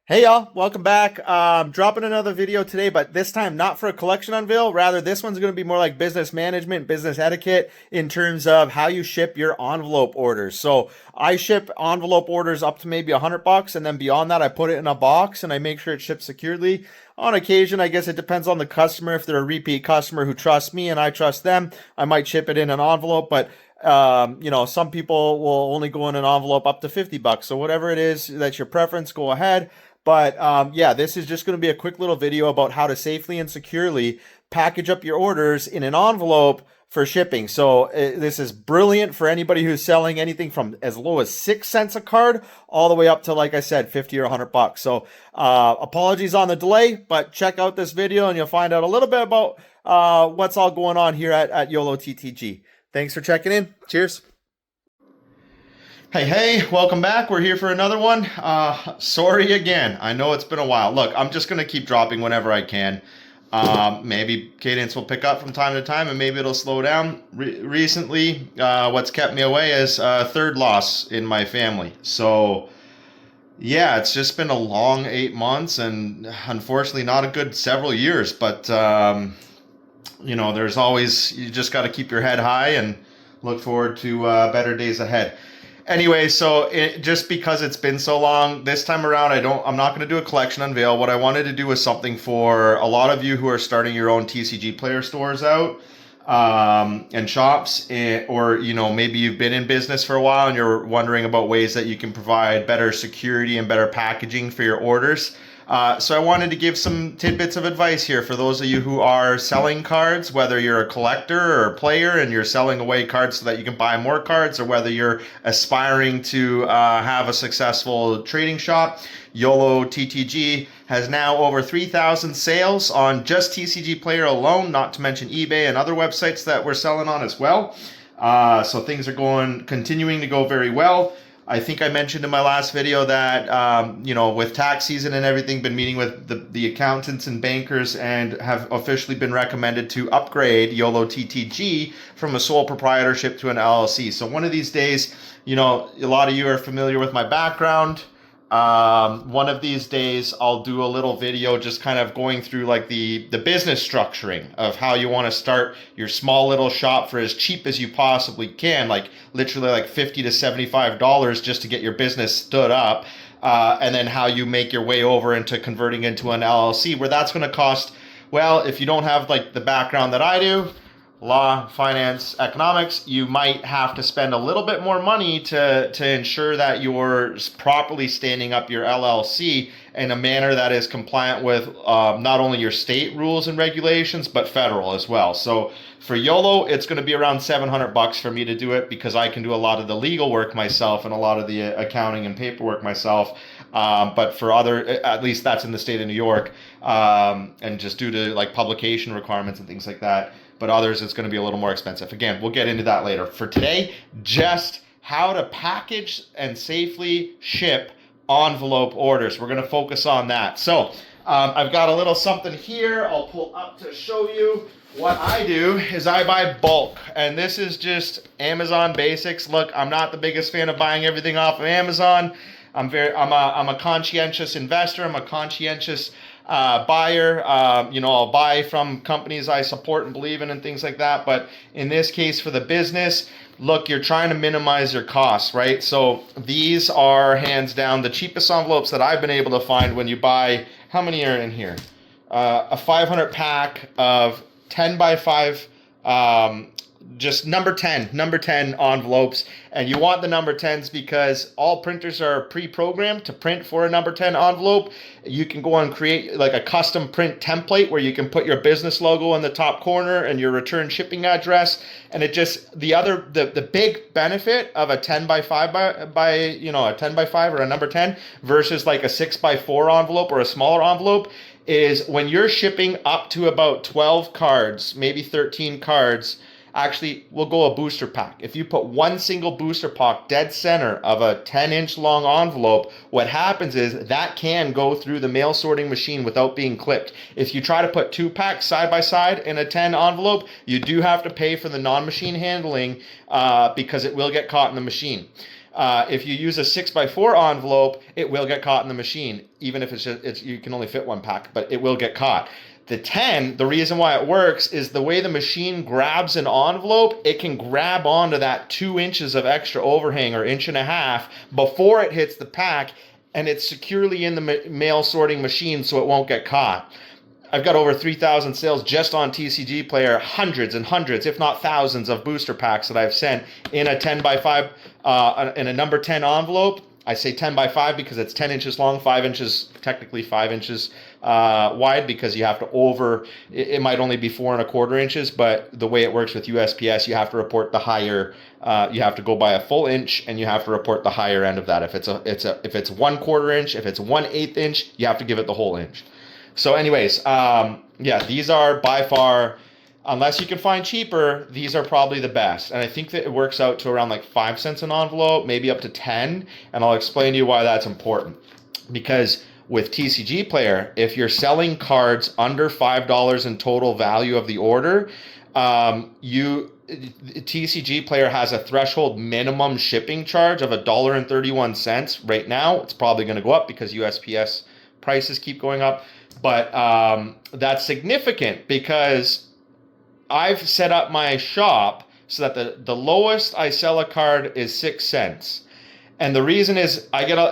Hey y'all, welcome back. Dropping another video today, but this time not for a collection unveil. Rather, this one's going to be more like business management, business etiquette in terms of how you ship your envelope orders. So I ship envelope orders up to maybe $100, and then beyond that, I put it in a box and I make sure it ships securely. On occasion, I guess it depends on the customer. If they're a repeat customer who trusts me and I trust them, I might ship it in an envelope, but some people will only go in an envelope up to $50. So whatever it is that's your preference, go ahead. But yeah, this is just going to be a quick little video about how to safely and securely package up your orders in an envelope for shipping. So this is brilliant for anybody who's selling anything from as low as 6 cents a card all the way up to, like I said, 50 or $100. So apologies on the delay, but check out this video and you'll find out a little bit about what's all going on here at YOLO TTG. Thanks for checking in. Cheers. Hey, welcome back. We're here for another one. Sorry again. I know it's been a while. Look, I'm just going to keep dropping whenever I can. Maybe cadence will pick up from time to time and maybe it'll slow down. Recently, what's kept me away is a third loss in my family. So, yeah, it's just been a long 8 months and unfortunately not a good several years. But, there's always, you just got to keep your head high and look forward to better days ahead. Anyway, so just because it's been so long, this time around, I'm not going to do a collection unveil. What I wanted to do was something for a lot of you who are starting your own TCGplayer stores out and shops, or maybe you've been in business for a while and you're wondering about ways that you can provide better security and better packaging for your orders. So I wanted to give some tidbits of advice here for those of you who are selling cards, whether you're a collector or a player and you're selling away cards so that you can buy more cards, or whether you're aspiring to have a successful trading shop. YOLO TTG has now over 3,000 sales on just TCGplayer alone, not to mention eBay and other websites that we're selling on as well. So things are continuing to go very well. I think I mentioned in my last video that, with tax season and everything, been meeting with the accountants and bankers and have officially been recommended to upgrade YOLO TTG from a sole proprietorship to an LLC. So one of these days, a lot of you are familiar with my background. One of these days I'll do a little video just kind of going through like the business structuring of how you want to start your small little shop for as cheap as you possibly can, like literally like $50 to $75 just to get your business stood up, and then how you make your way over into converting into an LLC, where that's going to cost, well, if you don't have like the background that I do, law, finance, economics, you might have to spend a little bit more money to ensure that you're properly standing up your LLC in a manner that is compliant with not only your state rules and regulations, but federal as well. So for YOLO, it's going to be around $700 for me to do it, because I can do a lot of the legal work myself and a lot of the accounting and paperwork myself. But for other, at least that's in the state of New York, and just due to like publication requirements and things like that. But others, it's going to be a little more expensive. Again, we'll get into that later. For today, just how to package and safely ship envelope orders. We're going to focus on that. So I've got a little something here. I'll pull up to show you. What I do is I buy bulk, and this is just Amazon basics. Look, I'm not the biggest fan of buying everything off of Amazon. I'm a conscientious investor. I'm a conscientious buyer. I'll buy from companies I support and believe in and things like that. But in this case, for the business, look, you're trying to minimize your costs, right? So these are hands down the cheapest envelopes that I've been able to find when you buy. How many are in here? A 500 pack of 10 by 5, just number 10 envelopes. And you want the number 10s because all printers are pre-programmed to print for a number 10 envelope. You can go and create like a custom print template where you can put your business logo in the top corner and your return shipping address. And it just, the big benefit of a 10 by 5 a 10 by 5 or a number 10 versus like a 6 by 4 envelope or a smaller envelope is when you're shipping up to about 12 cards, maybe 13 cards. Actually, we'll go a booster pack. If you put one single booster pack dead center of a 10-inch long envelope, what happens is that can go through the mail sorting machine without being clipped. If you try to put 2 packs side by side in a 10 envelope, you do have to pay for the non-machine handling because it will get caught in the machine. If you use a 6x4 envelope, it will get caught in the machine, even if you can only fit one pack, but it will get caught. The 10, the reason why it works is the way the machine grabs an envelope, it can grab onto that 2 inches of extra overhang or 1.5 inches before it hits the pack, and it's securely in the mail sorting machine so it won't get caught. I've got over 3,000 sales just on TCGplayer, hundreds and hundreds, if not thousands, of booster packs that I've sent in a 10x5, in a number 10 envelope. I say 10x5 because it's 10 inches long, 5 inches, technically 5 inches wide, because you have to it might only be 4¼ inches, but the way it works with USPS, you have to report the higher, you have to go by a full inch, and you have to report the higher end of that. If it's 1/4 inch, if it's 1/8 inch, you have to give it the whole inch. So anyways, yeah, these are by far, unless you can find cheaper, these are probably the best. And I think that it works out to around like 5 cents an envelope, maybe up to 10. And I'll explain to you why that's important. Because with TCGplayer, if you're selling cards under $5 in total value of the order, TCGplayer has a threshold minimum shipping charge of $1.31. Right now, it's probably going to go up because USPS prices keep going up. But that's significant because I've set up my shop so that the lowest I sell a card is 6 cents. And the reason is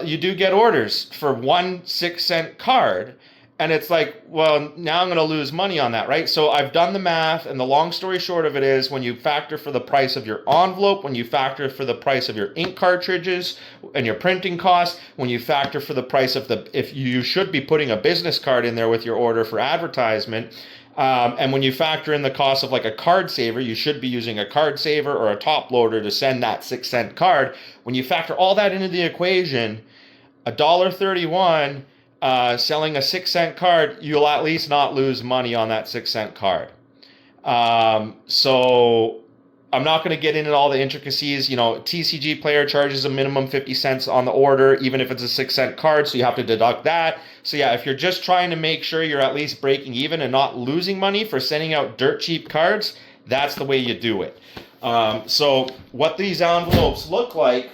you do get orders for 1 6-cent card. And it's like, well, now I'm going to lose money on that, right? So I've done the math, and the long story short of it is, when you factor for the price of your envelope, when you factor for the price of your ink cartridges and your printing costs, when you factor for the price of if you should be putting a business card in there with your order for advertisement, and when you factor in the cost of like a card saver, you should be using a card saver or a top loader to send that 6-cent card. When you factor all that into the equation, $1.31, selling a 6-cent card, you'll at least not lose money on that 6-cent card. So I'm not going to get into all the intricacies. TCGplayer charges a minimum 50 cents on the order, even if it's a 6-cent card, so you have to deduct that. So yeah, if you're just trying to make sure you're at least breaking even and not losing money for sending out dirt cheap cards, that's the way you do it. So what these envelopes look like,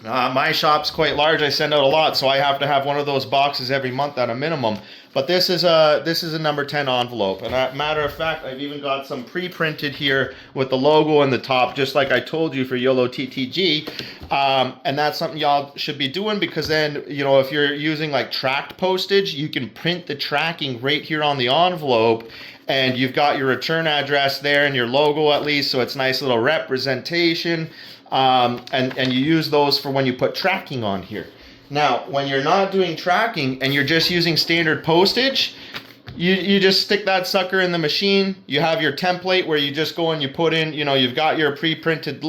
my shop's quite large. I send out a lot, so I have to have one of those boxes every month at a minimum. But this is a number 10 envelope, and matter of fact, I've even got some pre-printed here with the logo on the top, just like I told you for YOLO TTG. And that's something y'all should be doing, because then, if you're using like tracked postage, you can print the tracking right here on the envelope, and you've got your return address there and your logo at least, so it's nice little representation. And you use those for when you put tracking on here. Now, when you're not doing tracking and you're just using standard postage, you just stick that sucker in the machine. You have your template where you just go and you put in, you've got your pre-printed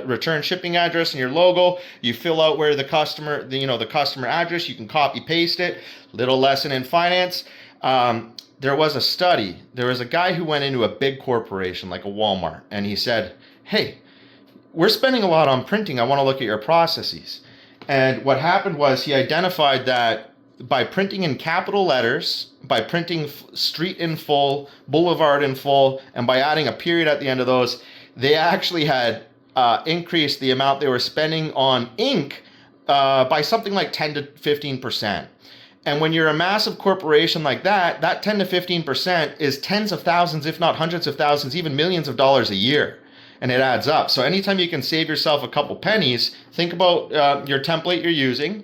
return shipping address and your logo. You fill out where the customer, the customer address, you can copy paste it. Little lesson in finance. There was a study. There was a guy who went into a big corporation like a Walmart, and he said, "Hey, we're spending a lot on printing. I want to look at your processes." And what happened was he identified that by printing in capital letters, by printing street in full, boulevard in full, and by adding a period at the end of those, they actually had increased the amount they were spending on ink by something like 10 to 15%. And when you're a massive corporation like that, that 10 to 15% is tens of thousands, if not hundreds of thousands, even millions of dollars a year. And it adds up. So anytime you can save yourself a couple pennies, think about your template you're using.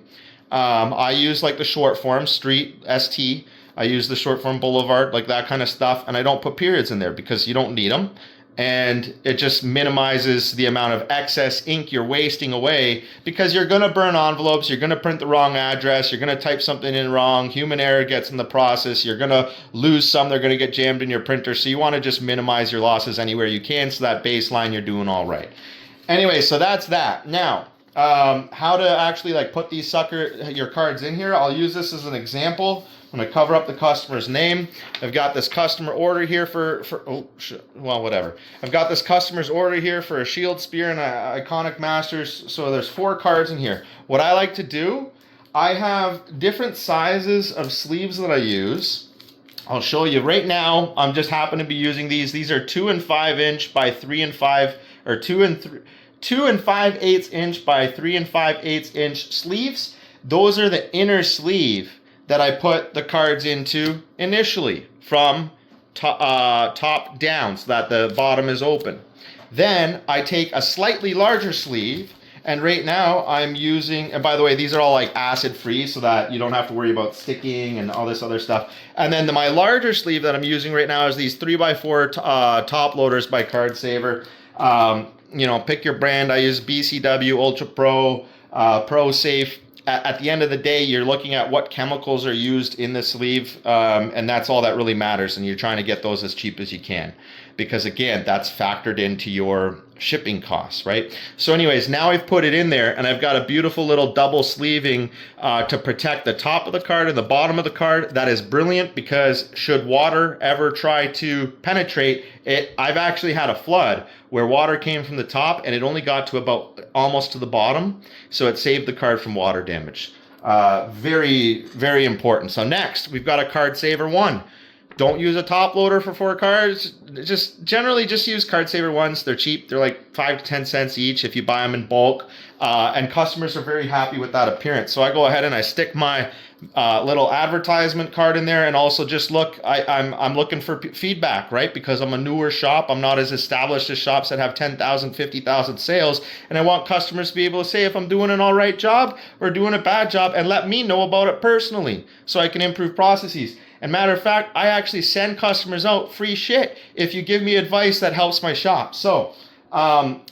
I use like the short form, street, ST. I use the short form boulevard, like that kind of stuff. And I don't put periods in there because you don't need them. And it just minimizes the amount of excess ink you're wasting away, because you're going to burn envelopes, you're going to print the wrong address, you're going to type something in wrong, human error gets in the process, you're going to lose some, they're going to get jammed in your printer. So you want to just minimize your losses anywhere you can, so that baseline you're doing all right. Anyway, so that's that. Now, how to actually like put these your cards in here. I'll use this as an example. I'm going to cover up the customer's name. I've got this customer order here whatever. I've got this customer's order here for a Shield Spear and a Iconic Masters. So there's 4 cards in here. What I like to do, I have different sizes of sleeves that I use. I'll show you right now. I'm just happen to be using these. These are 2 and 5 inch by 3 and 5, or 2 and 2 5/8 inch by 3 5/8 inch sleeves. Those are the inner sleeve that I put the cards into initially from top down so that the bottom is open. Then I take a slightly larger sleeve, and right now I'm using, and by the way, these are all like acid free so that you don't have to worry about sticking and all this other stuff. And then my larger sleeve that I'm using right now is these 3x4 top loaders by Card Saver. You know, pick your brand. I use BCW, Ultra Pro, Pro Safe. At the end of the day, you're looking at what chemicals are used in the sleeve, and that's all that really matters. And you're trying to get those as cheap as you can, because again, that's factored into your shipping costs, right? So anyways, now I've put it in there, and I've got a beautiful little double sleeving to protect the top of the card and the bottom of the card. That is brilliant, because should water ever try to penetrate it, I've actually had a flood where water came from the top and it only got to about almost to the bottom, so it saved the card from water damage. Very, very important. So next, we've got a Card Saver 1. Don't use a top loader for 4 cards. Generally just use Card Saver 1s. They're cheap. They're like 5 to 10 cents each if you buy them in bulk. And customers are very happy with that appearance. So I go ahead and I stick my little advertisement card in there, and also just look, I'm looking for feedback, right? Because I'm a newer shop. I'm not as established as shops that have 10,000, 50,000 sales. And I want customers to be able to say if I'm doing an all right job or doing a bad job, and let me know about it personally so I can improve processes. And matter of fact, I actually send customers out free shit if you give me advice that helps my shop. So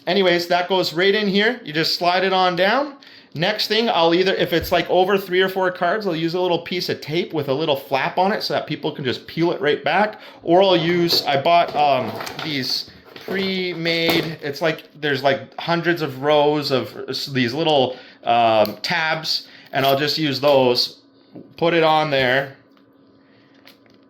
anyways, that goes right in here. You just slide it on down. Next thing, I'll either, if it's like over 3 or 4 cards, I'll use a little piece of tape with a little flap on it so that people can just peel it right back. Or I'll use, I bought these pre-made, it's like, there's like hundreds of rows of these little tabs, and I'll just use those, put it on there,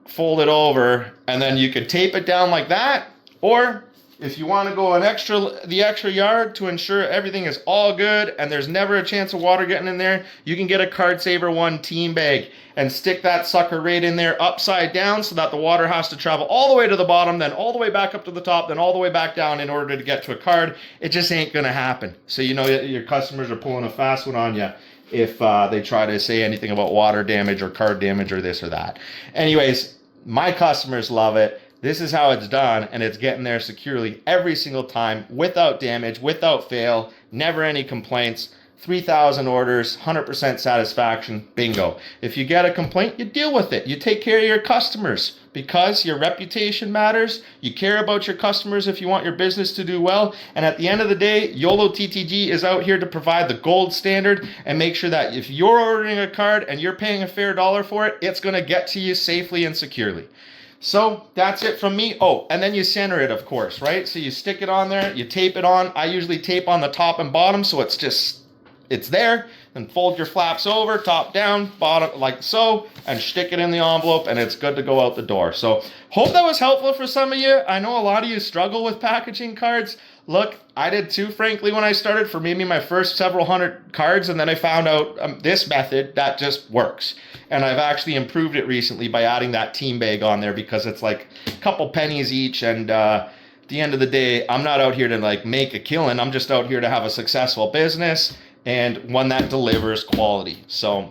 fold it over, and then you could tape it down like that. Or if you want to go the extra yard to ensure everything is all good and there's never a chance of water getting in there, you can get a Card Saver 1 team bag and stick that sucker right in there upside down so that the water has to travel all the way to the bottom, then all the way back up to the top, then all the way back down in order to get to a card. It just ain't gonna happen. So you know your customers are pulling a fast one on you if they try to say anything about water damage or card damage or this or that. Anyways, my customers love it. This is how it's done, and it's getting there securely every single time, without damage, without fail, never any complaints. 3,000 orders, 100% satisfaction, bingo. If you get a complaint, you deal with it. You take care of your customers, because your reputation matters. You care about your customers if you want your business to do well. And at the end of the day, YOLO TTG is out here to provide the gold standard and make sure that if you're ordering a card and you're paying a fair dollar for it, it's going to get to you safely and securely. So that's it from me. Oh, and then you center it, of course, right? So you stick it on there, you tape it on. I usually tape on the top and bottom, so it's there. And fold your flaps over, top down, bottom, like so, and stick it in the envelope, and it's good to go out the door. So hope that was helpful for some of you. I know a lot of you struggle with packaging cards. Look, I did too, frankly, when I started, for maybe my first several hundred cards, and then I found out this method that just works. And I've actually improved it recently by adding that team bag on there, because it's like a couple pennies each, and at the end of the day, I'm not out here to like make a killing. I'm just out here to have a successful business and one that delivers quality. So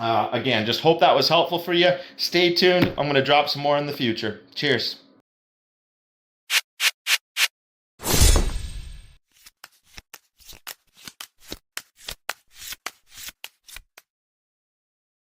again, just hope that was helpful for you. Stay tuned. I'm going to drop some more in the future. Cheers.